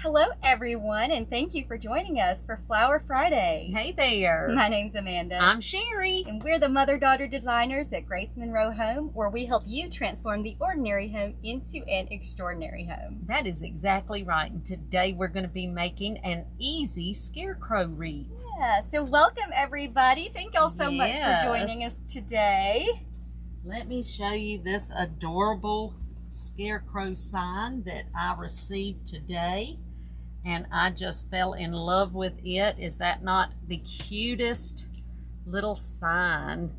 Hello everyone, and thank you for joining us for Flower Friday. Hey there. My name's Amanda. I'm Sherry. And we're the mother-daughter designers at Grace Monroe Home, where we help you transform the ordinary home into an extraordinary home. That is exactly right. And today we're going to be making an easy scarecrow wreath. Yeah, so welcome everybody. Thank y'all so much for joining us today. Let me show you this adorable scarecrow sign that I received today. And I just fell in love with it. Is that not the cutest little sign?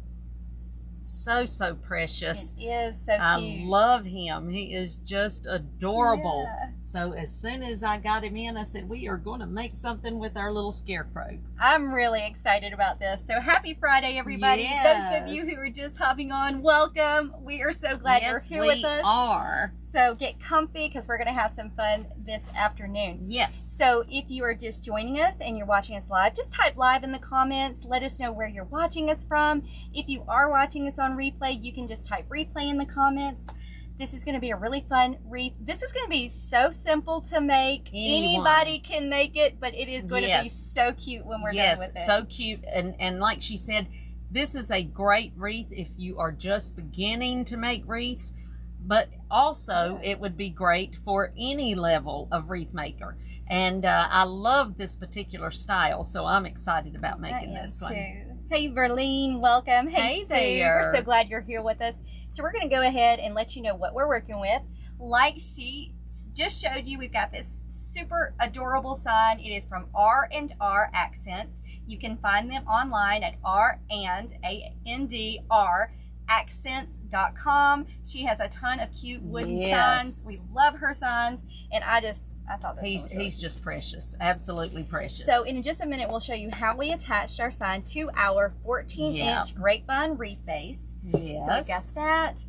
So precious. It is so cute. I love him. He is just adorable. Yeah. So as soon as I got him in, I said, we are going to make something with our little scarecrow. I'm really excited about this. So happy Friday, everybody. Yes. Those of you who are just hopping on, welcome. We are so glad you're here with us. Yes, we are. So get comfy because we're going to have some fun this afternoon. Yes. So if you are just joining us and you're watching us live, just type live in the comments. Let us know where you're watching us from. If you are watching us on replay, you can just type replay in the comments. This is going to be a really fun wreath. This is going to be so simple to make. Anybody can make it, but it is going to be so cute when we're done with it. Yes, so cute. And like she said, this is a great wreath if you are just beginning to make wreaths, but also it would be great for any level of wreath maker. And I love this particular style, so I'm excited about making this one. Hey, Verlene, welcome. Hey Sue, there. we're so glad you're here with us. So we're going to go ahead and let you know what we're working with. Like she just showed you, we've got this super adorable sign. It is from R&R Accents. You can find them online at RandAndR.accents.com. She has a ton of cute wooden signs. We love her signs, and I thought this was really he's just precious, absolutely precious. So in just a minute, we'll show you how we attached our sign to our 14-inch grapevine wreath base. Yes. So we got that.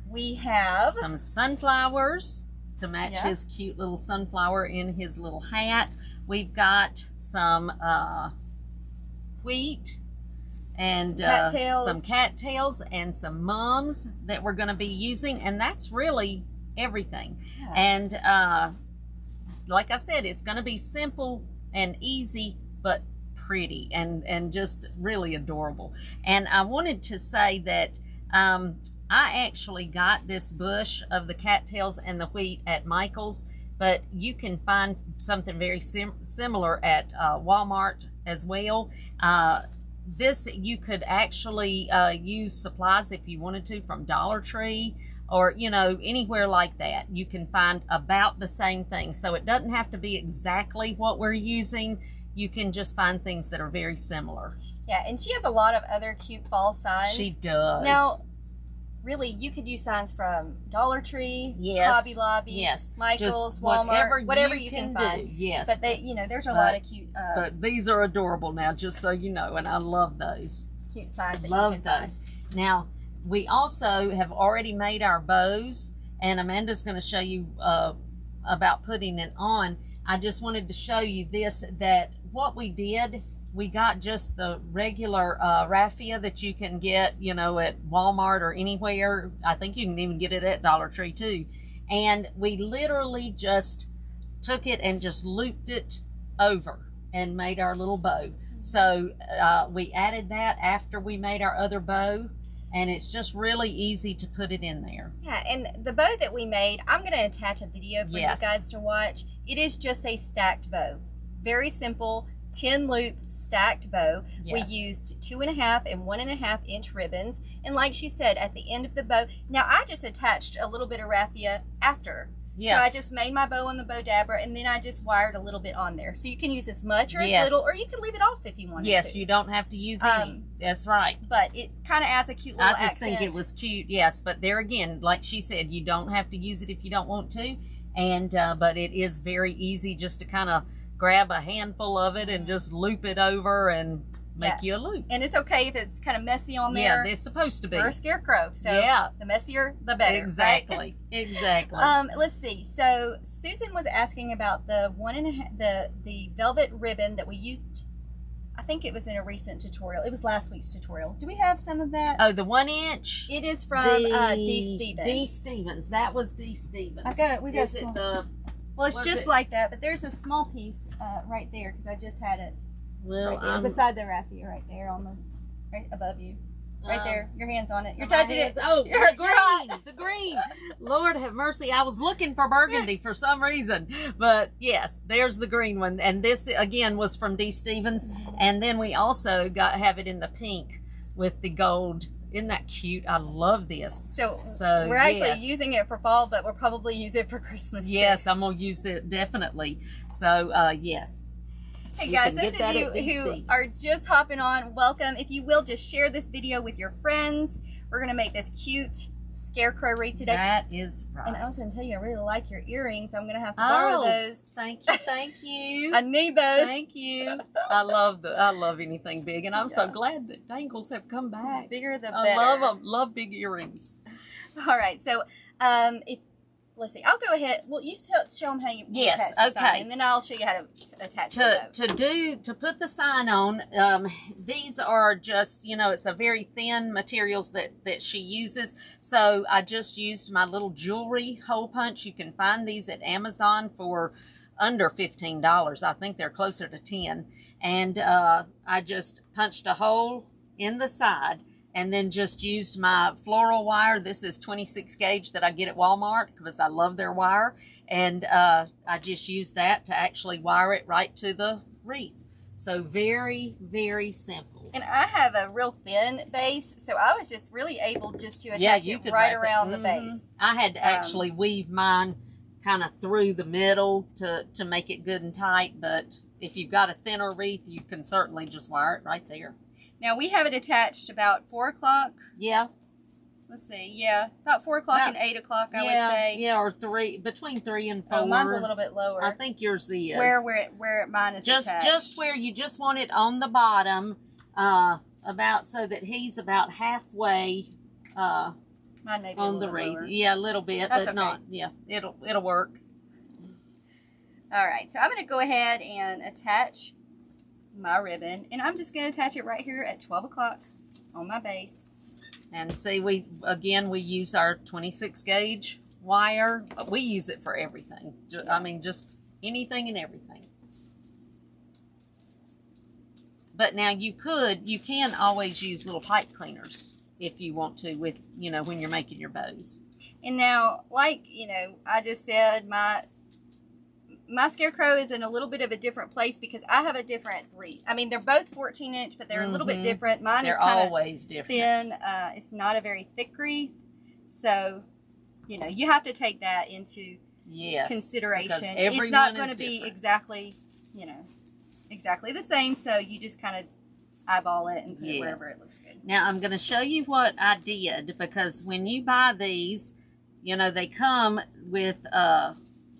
We have some sunflowers to match his cute little sunflower in his little hat. We've got some wheat and some cattails and some mums that we're going to be using, and that's really everything. And like I said, it's going to be simple and easy, but pretty and just really adorable. And I wanted to say that I actually got this bush of the cattails and the wheat at Michael's, but you can find something very similar at Walmart as well. This, you could actually use supplies if you wanted to from Dollar Tree, or, you know, anywhere like that. You can find about the same thing. So it doesn't have to be exactly what we're using. You can just find things that are very similar. Yeah, and she has a lot of other cute fall signs. She does. Now, really, you could use signs from Dollar Tree, Hobby Lobby, Michael's, just Walmart, whatever you can find. Do. Yes. But they, you know, there's a lot of cute. But these are adorable now, just so you know, and I love those. Cute signs that love you can those. Find. Now, we also have already made our bows, and Amanda's going to show you about putting it on. I just wanted to show you this, that what we did, we got just the regular raffia that you can get, you know, at Walmart or anywhere. I think you can even get it at Dollar Tree too. And we literally just took it and just looped it over and made our little bow. So we added that after we made our other bow, and it's just really easy to put it in there. Yeah, and the bow that we made, I'm going to attach a video for you guys to watch. It is just a stacked bow. Very simple, 10 loop stacked bow. We used 2.5 and 1.5 inch ribbons. And like she said, at the end of the bow, now I just attached a little bit of raffia after. So I just made my bow on the bow dabber, and then I just wired a little bit on there. So you can use as much or as little, or you can leave it off if you want to. Yes, you don't have to use any. That's right. But it kind of adds a cute little accent. I just think it was cute, yes. But there again, like she said, you don't have to use it if you don't want to. And but it is very easy just to kind of grab a handful of it and just loop it over and make you a loop. And it's okay if it's kind of messy on there. Yeah, they're supposed to be. We're a scarecrow, so the messier, the better. Exactly, right? exactly. Let's see. So Susan was asking about the the velvet ribbon that we used. I think it was in a recent tutorial. It was last week's tutorial. Do we have some of that? Oh, the 1 inch? It is from D. Stevens. D. Stevens. That was D. Stevens. We got Is it the Well, it's just like that, but there's a small piece right there because I just had it right there beside the raffia right there on the right above you. Right there. Your hand's on it. You're touching it. Oh, the green. The green. Lord have mercy. I was looking for burgundy for some reason. But yes, there's the green one. And this, again, was from D. Stevens. And then we also have it in the pink with the gold. Isn't that cute? I love this. So we're actually using it for fall, but we'll probably use it for Christmas too. Yes, I'm going to use it definitely. So, yes. Hey guys, those of you who are just hopping on, welcome. If you will, just share this video with your friends. We're going to make this cute scarecrow wreath today. That is right. And I was going to tell you, I really like your earrings. I'm going to have to borrow those. Thank you, thank you. I need those. Thank you. I love anything big, and I'm so glad that dangles have come back. The bigger the better. I love them. Love big earrings. All right, so let's see. I'll go ahead. Well, you show them how you attach the sign, and then I'll show you how to attach to put the sign on. These are just, it's a very thin materials that she uses. So I just used my little jewelry hole punch. You can find these at Amazon for under $15. I think they're closer to $10. And I just punched a hole in the side. And then just used my floral wire. This is 26 gauge that I get at Walmart because I love their wire. And I just used that to actually wire it right to the wreath. So very, very simple. And I have a real thin base, so I was just really able just to attach it right around the base. I had to actually weave mine kind of through the middle to make it good and tight. But if you've got a thinner wreath, you can certainly just wire it right there. Now, we have it attached about 4 o'clock. Yeah. Let's see. Yeah, about 4 o'clock and 8 o'clock, I would say. Yeah, or between 3 and 4. Oh, mine's a little bit lower. I think yours is. Where mine is attached. Just where you just want it on the bottom, about so that he's about halfway mine may be on the wreath. Yeah, a little bit, but okay. Not. Yeah, it'll work. All right, so I'm going to go ahead and attach my ribbon, and I'm just going to attach it right here at 12 o'clock on my base. And see, we use our 26 gauge wire. We use it for everything. I mean, just anything and everything. But now you can always use little pipe cleaners if you want to with, when you're making your bows. And now, like, I just said, my scarecrow is in a little bit of a different place because I have a different wreath. I mean, they're both 14-inch, but they're a little bit different. Mine is kind of different. Thin. It's not a very thick wreath. So, you have to take that into consideration. It's not going to be exactly, exactly the same. So you just kind of eyeball it and put it wherever it looks good. Now, I'm going to show you what I did because when you buy these, they come with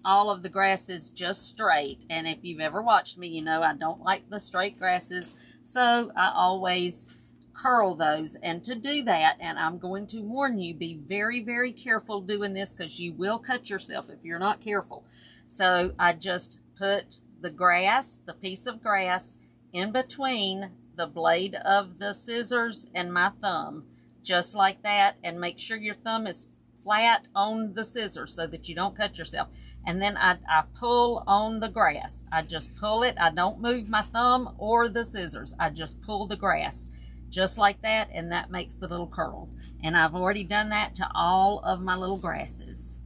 all of the grasses just straight, and if you've ever watched me, I don't like the straight grasses, so I always curl those. And to do that, and I'm going to warn you, be very, very careful doing this because you will cut yourself if you're not careful. So I just put the piece of grass in between the blade of the scissors and my thumb, just like that, and make sure your thumb is flat on the scissors so that you don't cut yourself. And then I pull on the grass. I just pull it. I don't move my thumb or the scissors. I just pull the grass just like that, and that makes the little curls. And I've already done that to all of my little grasses.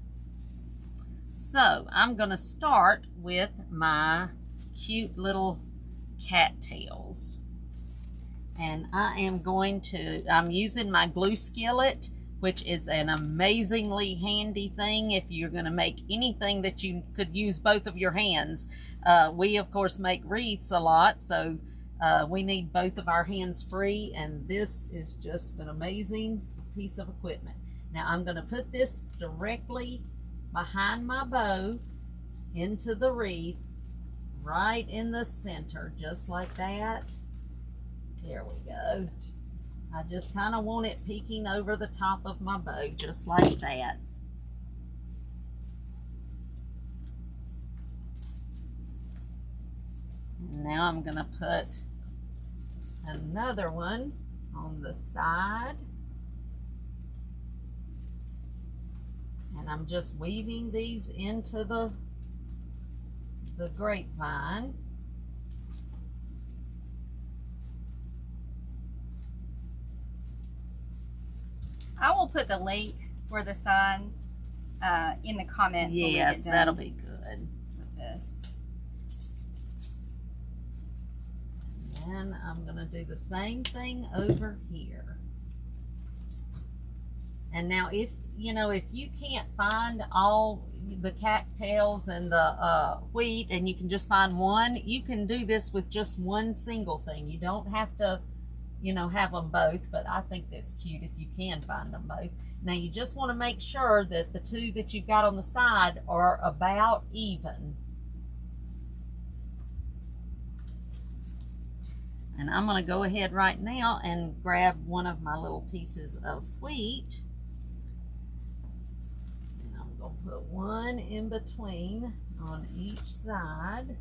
So I'm going to start with my cute little cattails. And I'm using my glue skillet, which is an amazingly handy thing if you're going to make anything that you could use both of your hands. We, of course, make wreaths a lot, so we need both of our hands free, and this is just an amazing piece of equipment. Now, I'm going to put this directly behind my bow into the wreath, right in the center, just like that. There we go. I just kind of want it peeking over the top of my bow, just like that. Now I'm going to put another one on the side. And I'm just weaving these into the the grapevine. I will put the link for the sign in the comments. Yes, that'll be good. With this. And I'm going to do the same thing over here. And now if you can't find all the cattails and the wheat and you can just find one, you can do this with just one single thing. You don't have to, have them both, but I think that's cute if you can find them both. Now you just want to make sure that the two that you've got on the side are about even. And I'm going to go ahead right now and grab one of my little pieces of wheat. And I'm going to put one in between on each side.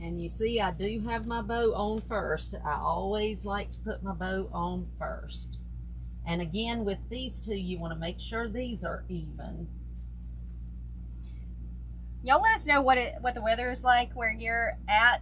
And you see, I do have my bow on first. I always like to put my bow on first. And again, with these two, you want to make sure these are even. Y'all let us know what the weather is like where you're at.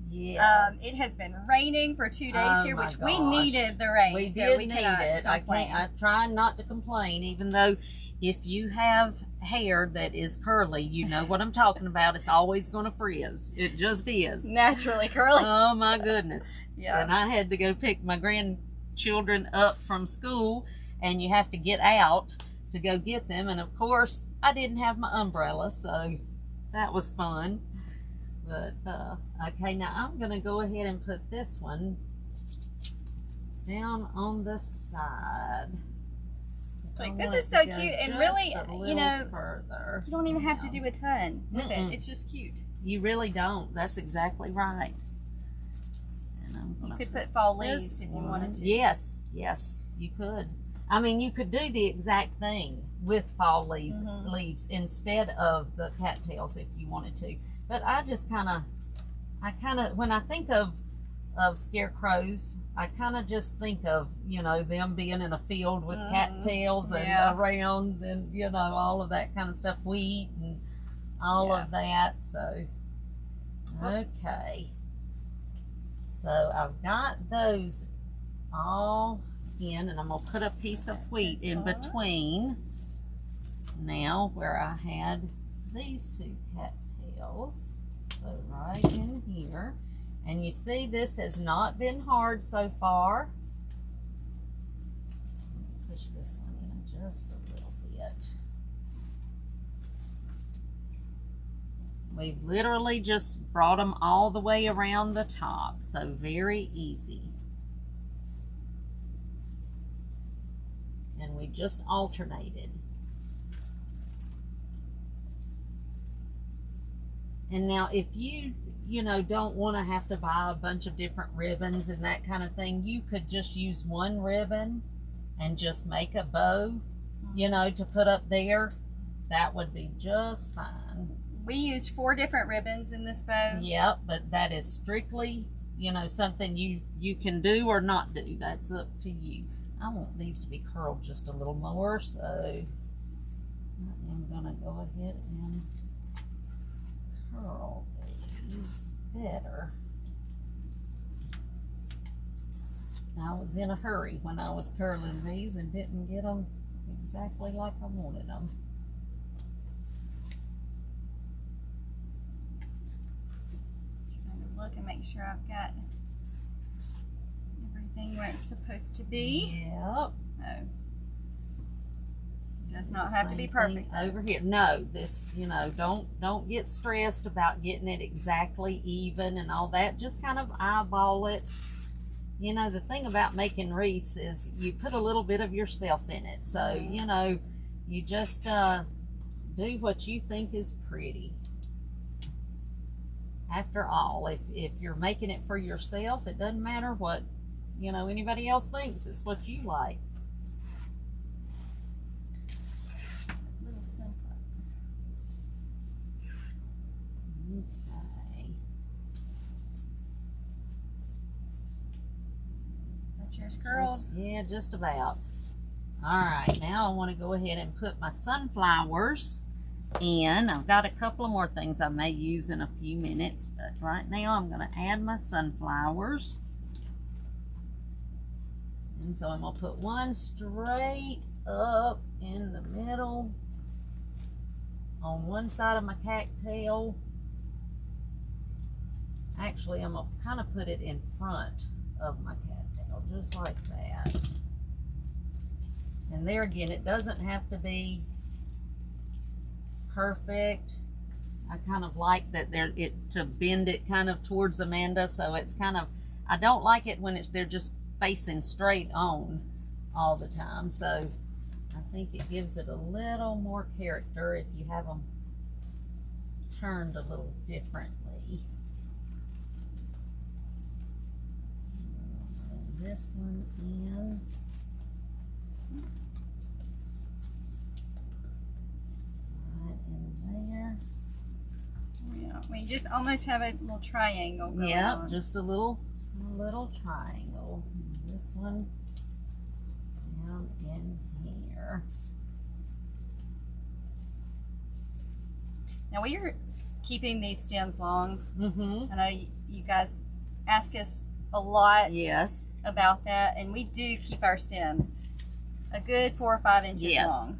Yes. It has been raining for 2 days here, which we needed the rain. We did need it. I try not to complain, even though if you have hair that is curly, you know what I'm talking about. It's always going to frizz. It just is. Naturally curly. Oh my goodness. Yeah. And I had to go pick my grandchildren up from school, and you have to get out to go get them. And of course, I didn't have my umbrella, so that was fun. But, okay, now I'm going to go ahead and put this one down on the side. Like, this is so cute, and really, further. You don't even have to do a ton with it. It's just cute. You really don't. That's exactly right. And you could put fall leaves if you wanted to. Yes, you could. I mean, you could do the exact thing with fall leaves, instead of the cattails if you wanted to. But I just kind of, when I think of scarecrows, I kind of just think of, them being in a field with cattails and around and, all of that kind of stuff, wheat and all of that. So, okay. So I've got those all in, and I'm going to put a piece of wheat in between now where I had these two cattails. So right in here. And you see, this has not been hard so far. Push this one in just a little bit. We've literally just brought them all the way around the top, so very easy. And we just alternated. And now if you don't want to have to buy a bunch of different ribbons and that kind of thing, you could just use one ribbon and just make a bow, to put up there. That would be just fine. We used 4 different ribbons in this bow. Yep, but that is strictly, something you can do or not do. That's up to you. I want these to be curled just a little more, so I'm going to go ahead and curl these better. I was in a hurry when I was curling these and didn't get them exactly like I wanted them. Trying to look and make sure I've got everything where it's supposed to be. Yep. Oh. Does not have to be perfect over here. No, this, don't get stressed about getting it exactly even and all that. Just kind of eyeball it. The thing about making wreaths is you put a little bit of yourself in it. So, you just do what you think is pretty. After all, if you're making it for yourself, it doesn't matter what, anybody else thinks. It's what you like. That's yours, girl. Yeah, just about. All right, now I want to go ahead and put my sunflowers in. I've got a couple of more things I may use in a few minutes, but right now I'm going to add my sunflowers. And so I'm going to put one straight up in the middle on one side of my cattail. Actually, I'm going to kind of put it in front of my cattail, just like that. And there again, it doesn't have to be perfect. I kind of like that to bend it kind of towards Amanda, so it's kind of, I don't like it when they're just facing straight on all the time. So I think it gives it a little more character if you have them turned a little differently. This one in. Right in there. Yeah, we just almost have a little triangle going on. Just a little triangle. This one down in here. Now we are keeping these stems long. I know you guys ask us a lot about that, and we do keep our stems a good 4 or 5 inches long.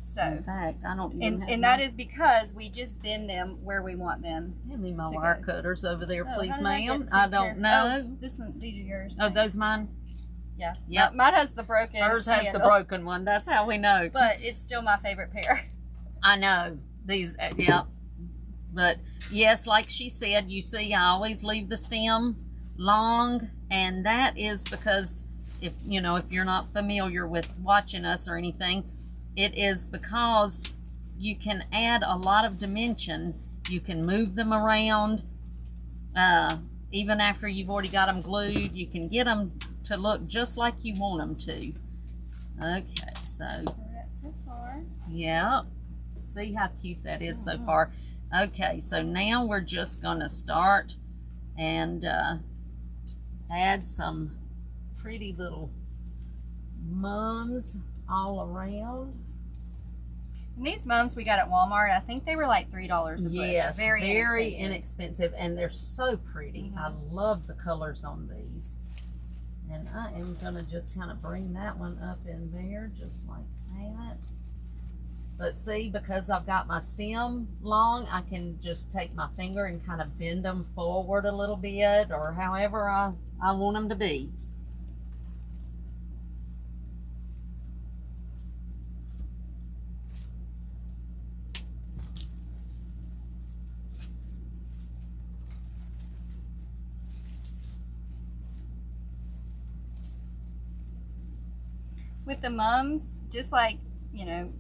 So in fact, I don't even and that is because we just bend them where we want them. Give me my wire cutters over there, please, ma'am. I don't know. Oh, these are yours. Oh, those mine? Yeah. Yep. Mine has the broken. Hers has the broken one. That's how we know. But it's still my favorite pair. I know. These, yep. But yes, like she said, you see, I always leave the stem long, and that is because if you're not familiar with watching us or anything, it is because you can add a lot of dimension. You can move them around even after you've already got them glued. You can get them to look just like you want them to. Okay, so far. Yeah, see how cute that is so far. Okay, so now we're just gonna start and add some pretty little mums all around. And these mums we got at Walmart, I think they were like $3 a bush. Yes, very inexpensive, and they're so pretty. I love the colors on these. And I am gonna just kind of bring that one up in there just like that. But see, because I've got my stem long, I can just take my finger and kind of bend them forward a little bit, or however I want them to be. With the mums, just like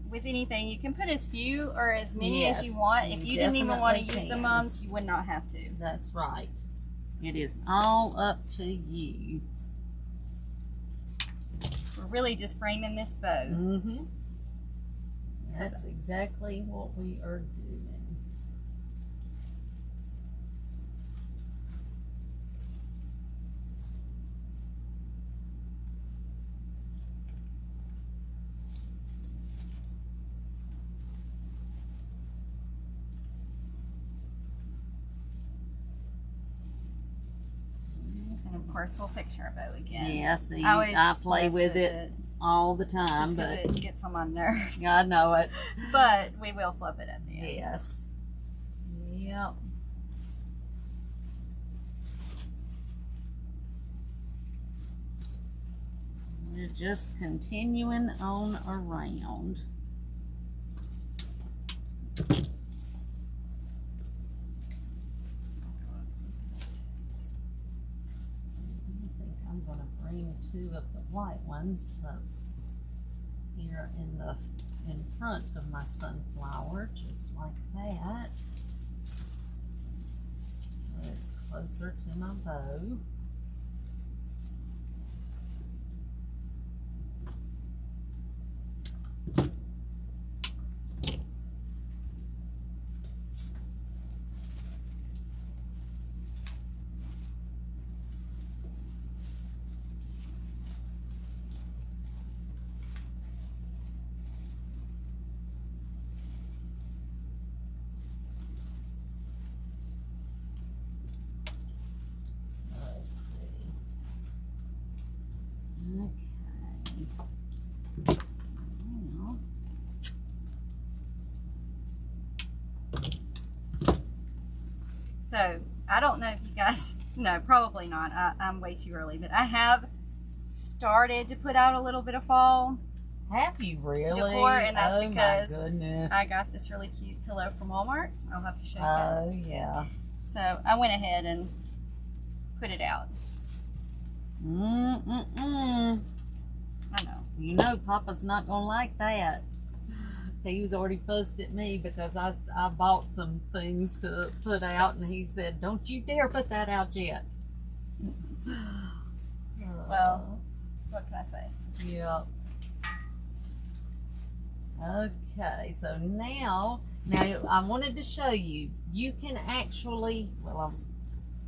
with anything, you can put as few or as many as you want. If you didn't even want to use the mums, you would not have to. That's right. It is all up to you. We're really just framing this bow. That's exactly what we are doing. Of course, we'll fix our bow again. Yeah, see, I play with it all the time, just because it gets on my nerves. I know it. But we will flip it at the end. Yes. Yep. We're just continuing on around. Two of the white ones up here in front of my sunflower, just like that. So it's closer to my bow. So I don't know if you guys, no, probably not. I'm way too early, but I have started to put out a little bit of fall. Have you really? Decor, and that's because my goodness. I got this really cute pillow from Walmart. I'll have to show you guys. Oh, yeah. So I went ahead and put it out. I know. You know Papa's not going to like that. He was already fussed at me because I bought some things to put out, and he said, don't you dare put that out yet. Well, what can I say? Yeah. Okay, so now I wanted to show you, you can actually, well,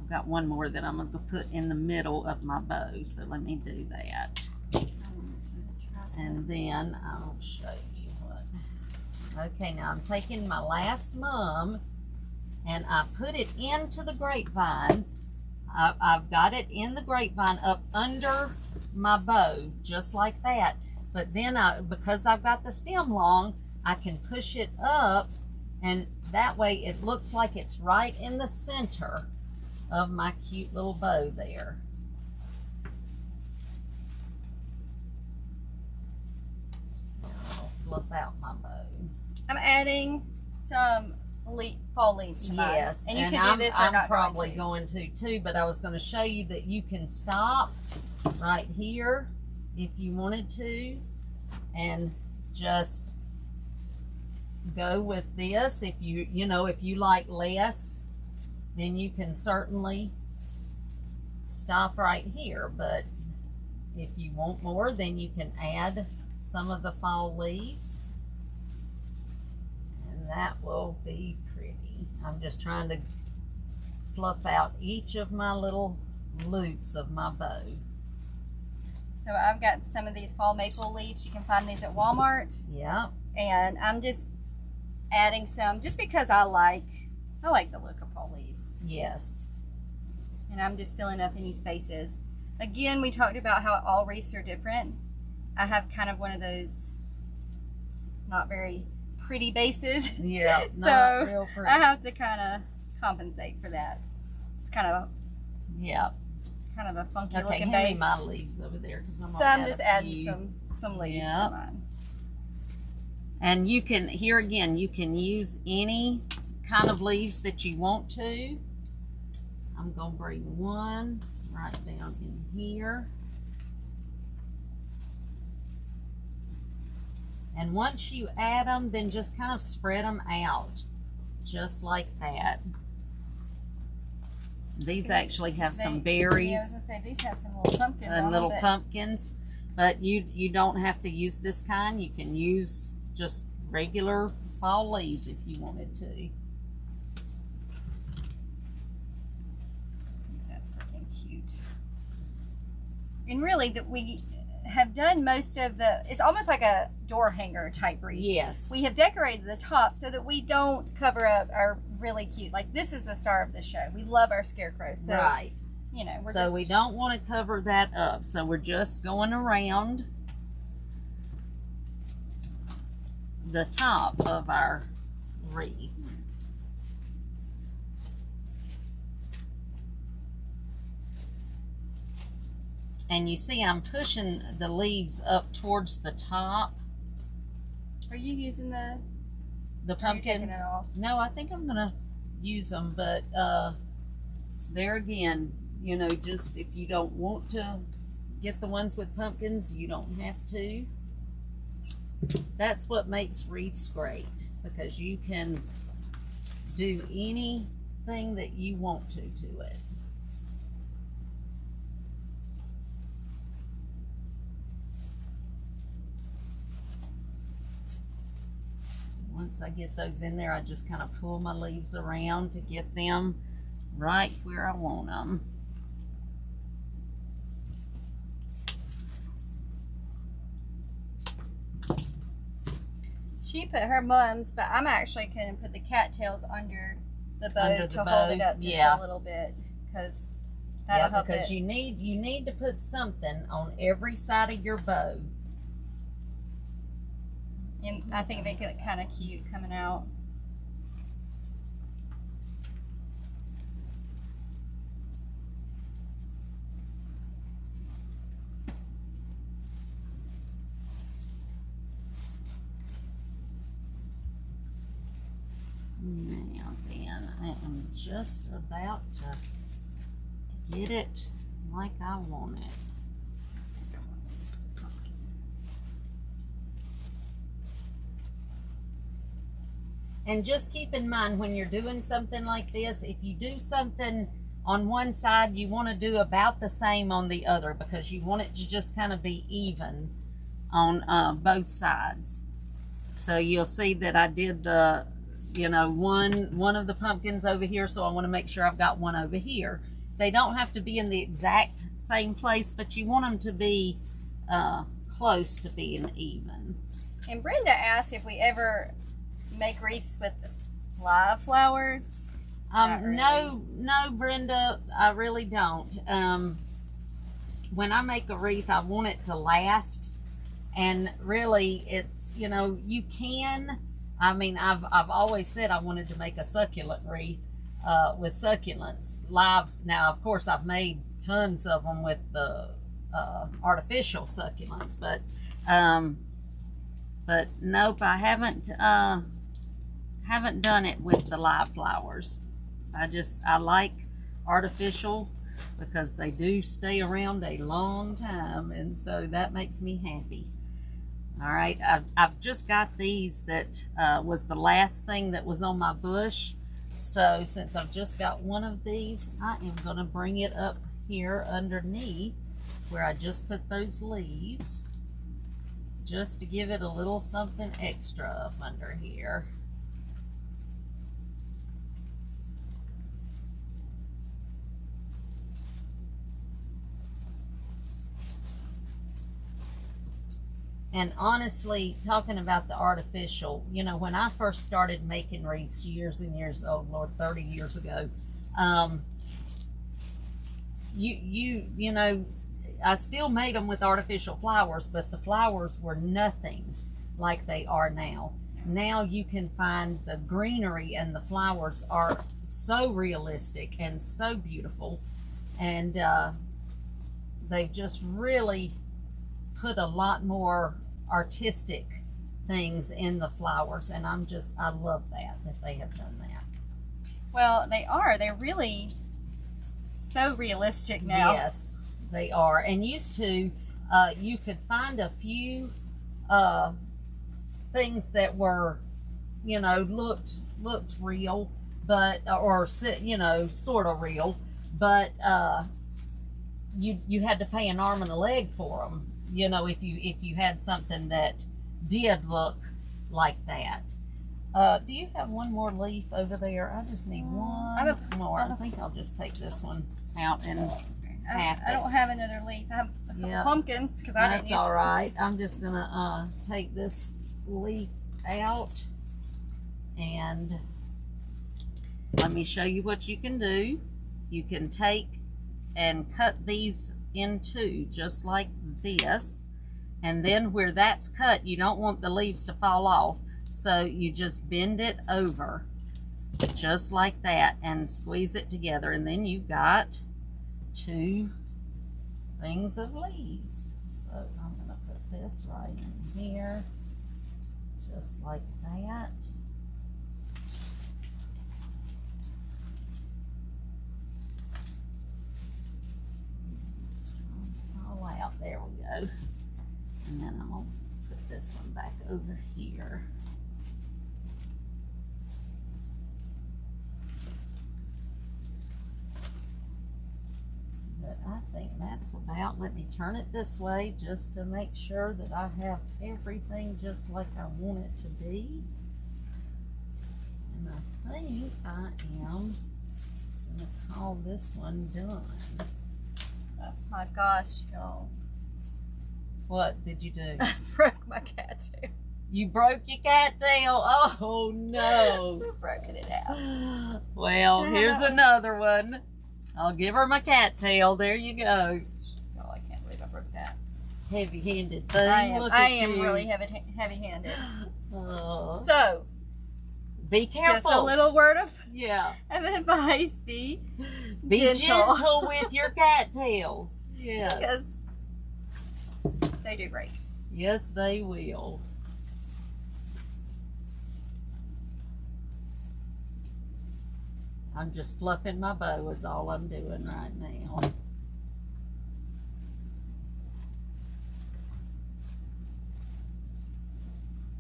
I've got one more that I'm going to put in the middle of my bow, so let me do that. And then I'll show you what. Okay, now I'm taking my last mum and I put it into the grapevine. I've got it in the grapevine up under my bow, just like that. But then because I've got the stem long, I can push it up, and that way it looks like it's right in the center of my cute little bow there. I'll fluff out my bow. I'm adding some fall leaves to mine. Yes, and you can do this or I'm not probably going to too, but I was going to show you that you can stop right here if you wanted to, and just go with this. If if you like less, then you can certainly stop right here, but if you want more, then you can add some of the fall leaves, and that will be pretty. I'm just trying to fluff out each of my little loops of my bow. So I've got some of these fall maple leaves. You can find these at Walmart. Yeah. And I'm just adding some, just because I like the look of fall leaves. Yes. And I'm just filling up any spaces. Again, we talked about how all wreaths are different. I have kind of one of those not very pretty bases. Yeah. So not real pretty. I have to kind of compensate for that. It's kind of kind of a funky looking base. Okay, my leaves over there, because I'm just adding some leaves to mine. And you can, here again, you can use any kind of leaves that you want to. I'm going to bring one right down in here. And once you add them, then just kind of spread them out, just like that. These actually have some berries. Yeah, I was going to say, these have some little pumpkins on them, little pumpkins, but you don't have to use this kind. You can use just regular fall leaves if you wanted to. That's looking cute. And really, that we have done most of it's almost like a door hanger type wreath. Yes. We have decorated the top so that we don't cover up our really cute, like this is the star of the show. We love our scarecrow. So, right. So we don't want to cover that up. So we're just going around the top of our wreath. And you see I'm pushing the leaves up towards the top. Are you using the pumpkins? No, I think I'm going to use them, but there again, just if you don't want to get the ones with pumpkins, you don't have to. That's what makes wreaths great, because you can do anything that you want to it. Once I get those in there, I just kind of pull my leaves around to get them right where I want them. She put her mums, but I'm actually going to put the cattails under the bow to hold it up just a little bit, because that'll help because you need to put something on every side of your bow. And I think they look kind of cute coming out. I'm just about to get it like I want it. And just keep in mind when you're doing something like this, if you do something on one side, you want to do about the same on the other, because you want it to just kind of be even on both sides. So you'll see that I did the, you know, one of the pumpkins over here, so I want to make sure I've got one over here. They don't have to be in the exact same place, but you want them to be close to being even. And Brenda asked if we ever make wreaths with live flowers. Really. No, Brenda, I really don't. When I make a wreath, I want it to last, and really, it's, you know, you can. I mean, I've always said I wanted to make a succulent wreath with succulents, lives. Now, of course, I've made tons of them with the artificial succulents, but nope, I haven't done it with the live flowers. I like artificial because they do stay around a long time, and so that makes me happy. All right, I've just got these that was the last thing that was on my bush. So since I've just got one of these, I am going to bring it up here underneath where I just put those leaves, just to give it a little something extra up under here. And honestly, talking about the artificial, you know, when I first started making wreaths years and years, oh Lord, 30 years ago, you know, I still made them with artificial flowers, but the flowers were nothing like they are now. Now you can find the greenery, and the flowers are so realistic and so beautiful, and they've just really put a lot more artistic things in the flowers, and I love that they have done that. Well, they're really so realistic now. Yes, they are. And used to you could find a few things that were, you know, looked real, but, or, you know, sort of real, but you had to pay an arm and a leg for them. You know, if you had something that did look like that. Do you have one more leaf over there? I just need one more. I think I'll just take this one out and half I don't have another leaf. I have a couple pumpkins because I didn't use. That's all right. I'm just gonna take this leaf out, and let me show you what you can do. You can take and cut these in two, just like this, and then where that's cut, you don't want the leaves to fall off, so you just bend it over just like that and squeeze it together, and then you've got two things of leaves. So I'm going to put this right in here just like that. Out. There we go. And then I'm going to put this one back over here. But I think that's about, let me turn it this way just to make sure that I have everything just like I want it to be. And I think I am going to call this one done. Oh my gosh, y'all. What did you do? I broke my cattail. You broke your cattail? Oh no. We're broken it out. Well, here's another one. I'll give her my cattail. There you go. Oh, I can't believe I broke that. Heavy-handed thing. I am really heavy-handed. So, be careful. Just a little word of advice. Be gentle with your cattails. Yes. Because they do break. Yes, they will. I'm just fluffing my bow is all I'm doing right now.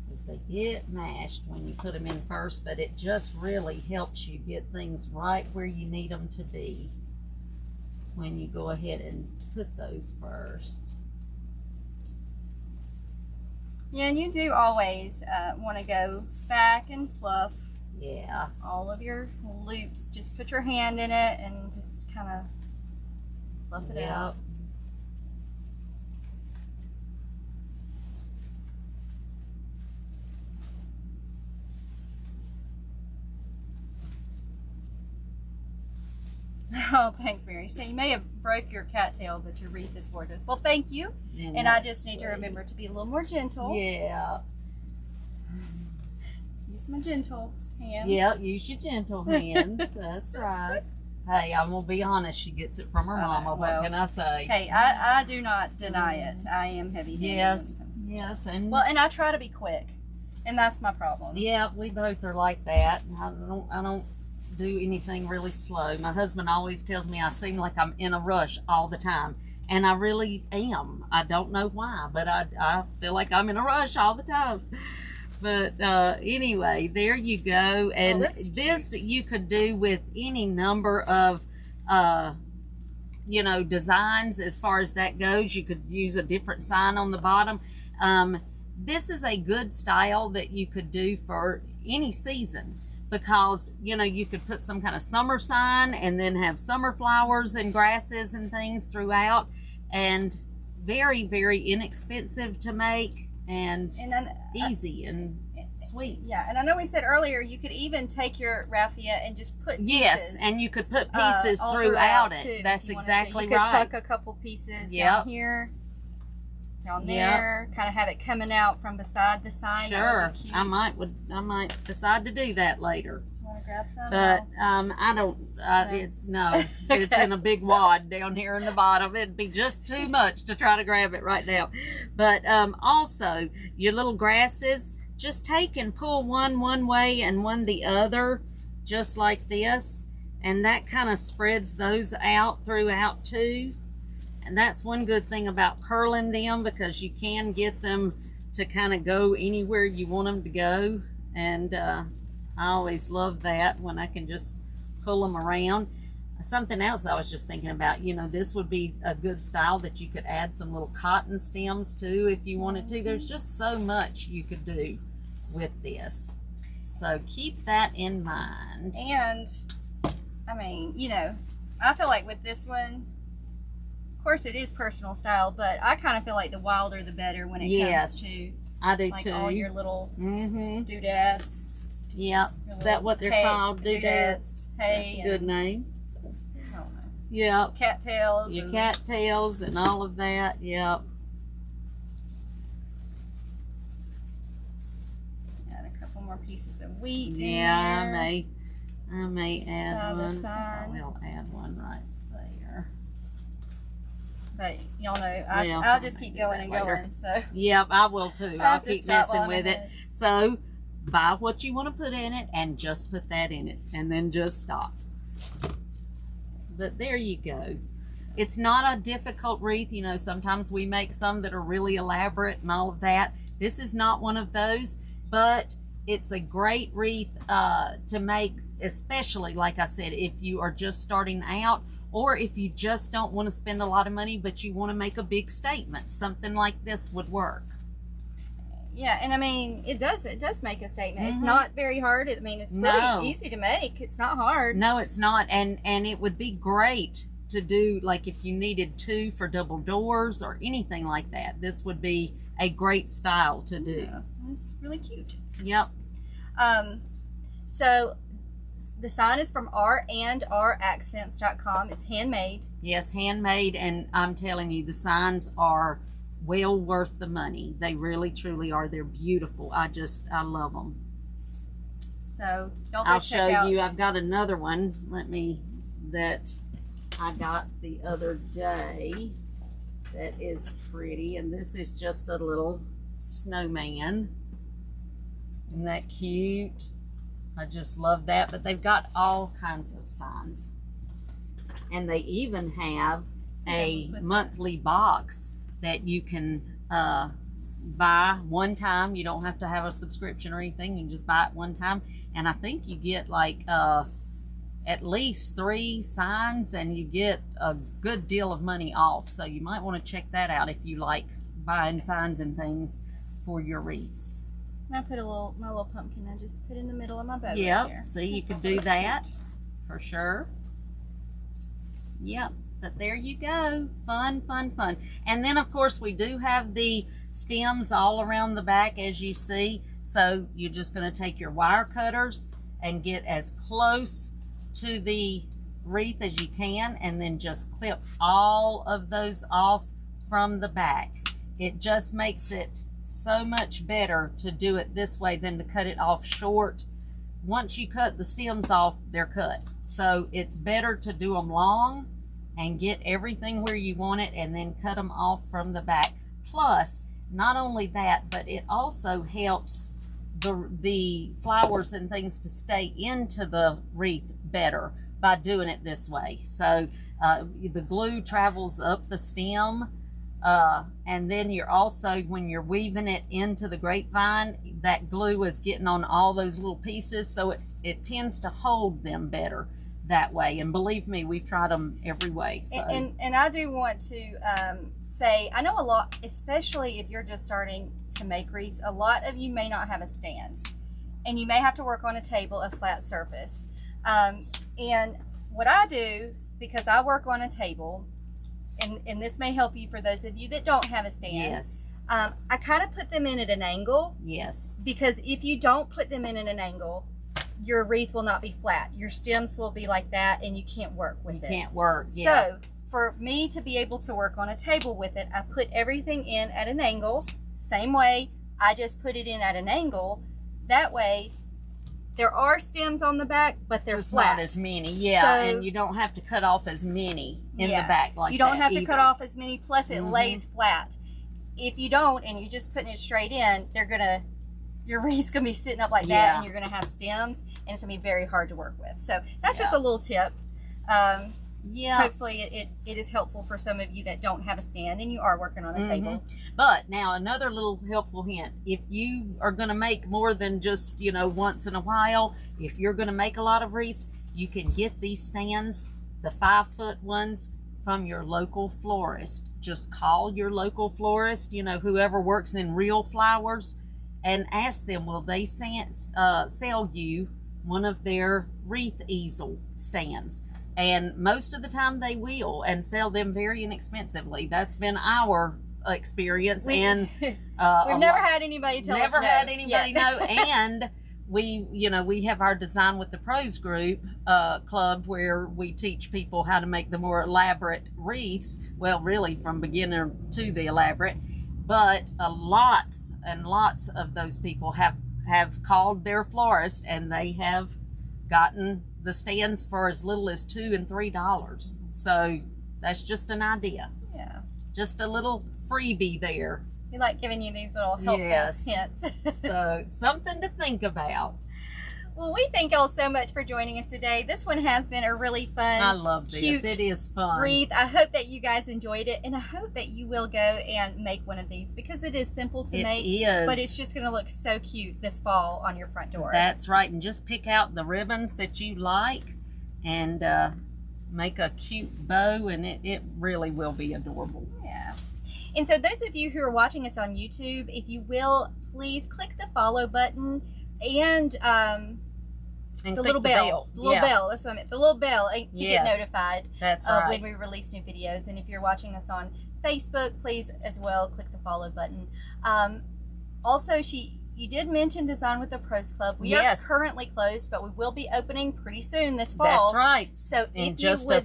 Because they get mashed when you put them in first, but it just really helps you get things right where you need them to be when you go ahead and put those first. Yeah, and you do always want to go back and fluff. Yeah. All of your loops. Just put your hand in it and just kind of fluff it out. Oh, thanks, Mary. So you may have broke your cattail, but your wreath is gorgeous. Well, thank you. And I just need to remember to be a little more gentle. Yeah. Use my gentle hands. Yeah, use your gentle hands. That's right. Hey, I'm going to be honest. She gets it from her mama. What can I say? Hey, I do not deny it. I am heavy-handed. Yes. And I try to be quick. And that's my problem. Yeah, we both are like that. I don't do anything really slow. My husband always tells me I seem like I'm in a rush all the time, and I really am. I don't know why, but I feel like I'm in a rush all the time. But anyway, there you go. And this you could do with any number of designs as far as that goes. You could use a different sign on the bottom. This is a good style that you could do for any season, because you could put some kind of summer sign and then have summer flowers and grasses and things throughout, and very, very inexpensive to make, and then, easy and sweet. Yeah, and I know we said earlier you could even take your raffia and just put pieces. Yes, and you could put pieces throughout it. Too, that's exactly right. You could tuck a couple pieces down here, down there, kind of have it coming out from beside the sign. Sure, I might decide to do that later. You want to grab some? But I don't. It's it's in a big wad down here in the bottom. It'd be just too much to try to grab it right now. But also your little grasses, just take and pull one way and one the other, just like this, and that kind of spreads those out throughout too. And that's one good thing about curling them, because you can get them to kind of go anywhere you want them to go. And I always love that when I can just pull them around. Something else I was just thinking about, this would be a good style that you could add some little cotton stems to if you wanted to. There's just so much you could do with this. So keep that in mind. And, I mean, I feel like with this one, of course it is personal style, but I kind of feel like the wilder the better when it comes to I do too. All your little doodads. Yep. Is that what they're called? Doodads? Hey. That's a good name. I don't know. Yep. Cattails. Your cattails and all of that. Yep. Add a couple more pieces of wheat in there. I may add one. I will add one right there. But y'all know, I'll just keep going and going. So. Yep, I will too. I'll keep messing with it. So buy what you want to put in it and just put that in it, and then just stop. But there you go. It's not a difficult wreath. Sometimes we make some that are really elaborate and all of that. This is not one of those, but it's a great wreath to make, especially, like I said, if you are just starting out, or if you just don't want to spend a lot of money, but you want to make a big statement. Something like this would work. Yeah, and I mean, it does make a statement. It's not very hard. I mean, it's really easy to make. It's not hard. No, it's not. And it would be great to do, like, if you needed 2 for double doors or anything like that. This would be a great style to do. Yeah, it's really cute. Yep. So the sign is from r&raccents.com. It's handmade. Yes, handmade, and I'm telling you, the signs are well worth the money. They really, truly are. They're beautiful. I love them. So y'all go I'll check show out. you. I've got another one. That I got the other day. That is pretty, and this is just a little snowman. Isn't that cute? I just love that. But they've got all kinds of signs. And they even have a monthly box that you can buy one time. You don't have to have a subscription or anything. You can just buy it one time. And I think you get like at least 3 signs, and you get a good deal of money off. So you might want to check that out if you like buying signs and things for your wreaths. I put my little pumpkin. I just put in the middle of my bow. Yep. Right, so you could do that for sure. Yep. But there you go. Fun, fun, fun. And then, of course, we do have the stems all around the back, as you see. So you're just going to take your wire cutters and get as close to the wreath as you can, and then just clip all of those off from the back. It just makes it so much better to do it this way than to cut it off short. Once you cut the stems off, they're cut. So it's better to do them long and get everything where you want it, and then cut them off from the back. Plus, not only that, but it also helps the flowers and things to stay into the wreath better by doing it this way. So the glue travels up the stem, and then you're also, when you're weaving it into the grapevine, that glue is getting on all those little pieces, so it tends to hold them better that way. And believe me, we've tried them every way. So. And I do want to say, I know a lot, especially if you're just starting to make wreaths, a lot of you may not have a stand, and you may have to work on a table, a flat surface. And what I do, because I work on a table, and this may help you for those of you that don't have a stand. Yes. I kind of put them in at an angle. Yes. Because if you don't put them in at an angle, your wreath will not be flat. Your stems will be like that, and you can't work with it. You can't work, yeah. So for me to be able to work on a table with it, I put everything in at an angle. Same way, I just put it in at an angle. That way, there are stems on the back, but they're flat. Not as many, yeah. So, and you don't have to cut off as many in the back like that. You don't have to cut off as many, plus it lays flat. If you don't, and you're just putting it straight in, your wreath's gonna be sitting up like that, and you're gonna have stems, and it's gonna be very hard to work with. So that's just a little tip. Hopefully it is helpful for some of you that don't have a stand and you are working on a table. But now another little helpful hint: if you are going to make more than just once in a while, if you're going to make a lot of wreaths, you can get these stands, the 5-foot ones, from your local florist. Just call your local florist, whoever works in real flowers, and ask them, will they sell you one of their wreath easel stands? And most of the time they will, and sell them very inexpensively. That's been our experience. We've never had anybody tell us no. Never had anybody know. And we have our Design with the Pros group club, where we teach people how to make the more elaborate wreaths. Well, really from beginner to the elaborate. But lots and lots of those people have called their florist, and they have gotten the stands for as little as $2 and $3. So that's just an idea. Yeah. Just a little freebie there. We like giving you these little helpful hints. So something to think about. Well, we thank y'all so much for joining us today. This one has been a really fun, I love this. Cute it is fun. wreath. I hope that you guys enjoyed it, and I hope that you will go and make one of these, because it is simple to make. It is. But it's just going to look so cute this fall on your front door. That's right. And just pick out the ribbons that you like and make a cute bow, and it really will be adorable. Yeah. And so those of you who are watching us on YouTube, if you will, please click the follow button and the little bell. The little bell. That's what I meant. The little bell to get notified when we release new videos. And if you're watching us on Facebook, please as well click the follow button. Also, you did mention Design with the Pros Club. We are currently closed, but we will be opening pretty soon this fall. That's right. So in just a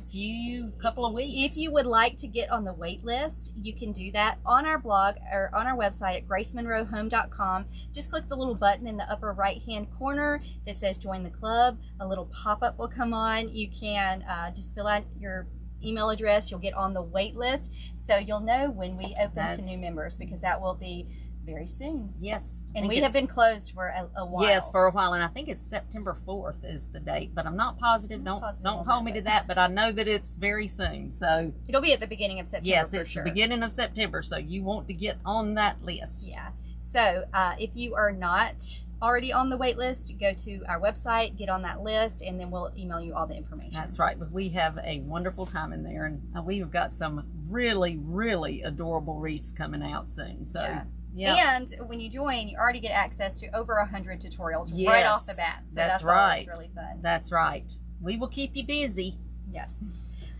couple of weeks. If you would like to get on the wait list, you can do that on our blog or on our website at gracemonroehome.com. Just click the little button in the upper right-hand corner that says Join the Club. A little pop-up will come on. You can just fill out your email address. You'll get on the wait list, so you'll know when we open to new members, because that will be very soon. Yes. And we have been closed for a while. Yes, for a while. And I think it's September 4th is the date, but I'm not positive. Don't hold me to that, but I know that it's very soon. So it'll be at the beginning of September. Yes, it's the beginning of September. So you want to get on that list. Yeah. So if you are not already on the wait list, go to our website, get on that list, and then we'll email you all the information. That's right. But we have a wonderful time in there, and we've got some really, really adorable wreaths coming out soon. So, yeah. And when you join, you already get access to over 100 tutorials right off the bat. So that's right. It's really fun. That's right. We will keep you busy. Yes.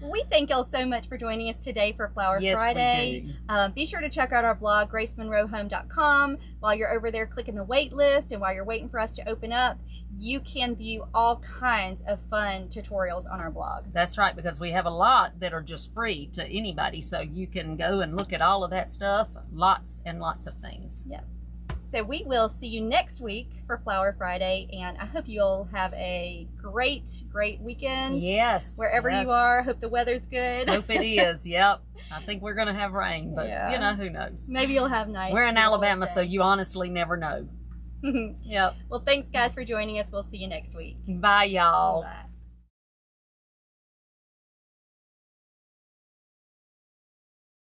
Well, we thank y'all so much for joining us today for Flower Friday. We do. Be sure to check out our blog, GraceMonroeHome.com. While you're over there clicking the wait list and while you're waiting for us to open up, you can view all kinds of fun tutorials on our blog. That's right, because we have a lot that are just free to anybody. So you can go and look at all of that stuff. Lots and lots of things. Yep. So we will see you next week for Flower Friday, and I hope you'll have a great, great weekend. Yes. Wherever you are. Hope the weather's good. Hope it is. Yep. I think we're going to have rain, but you know, who knows? Maybe you'll have nice. We're in Alabama, so you honestly never know. Yep. Well, thanks guys for joining us. We'll see you next week. Bye, y'all. Bye.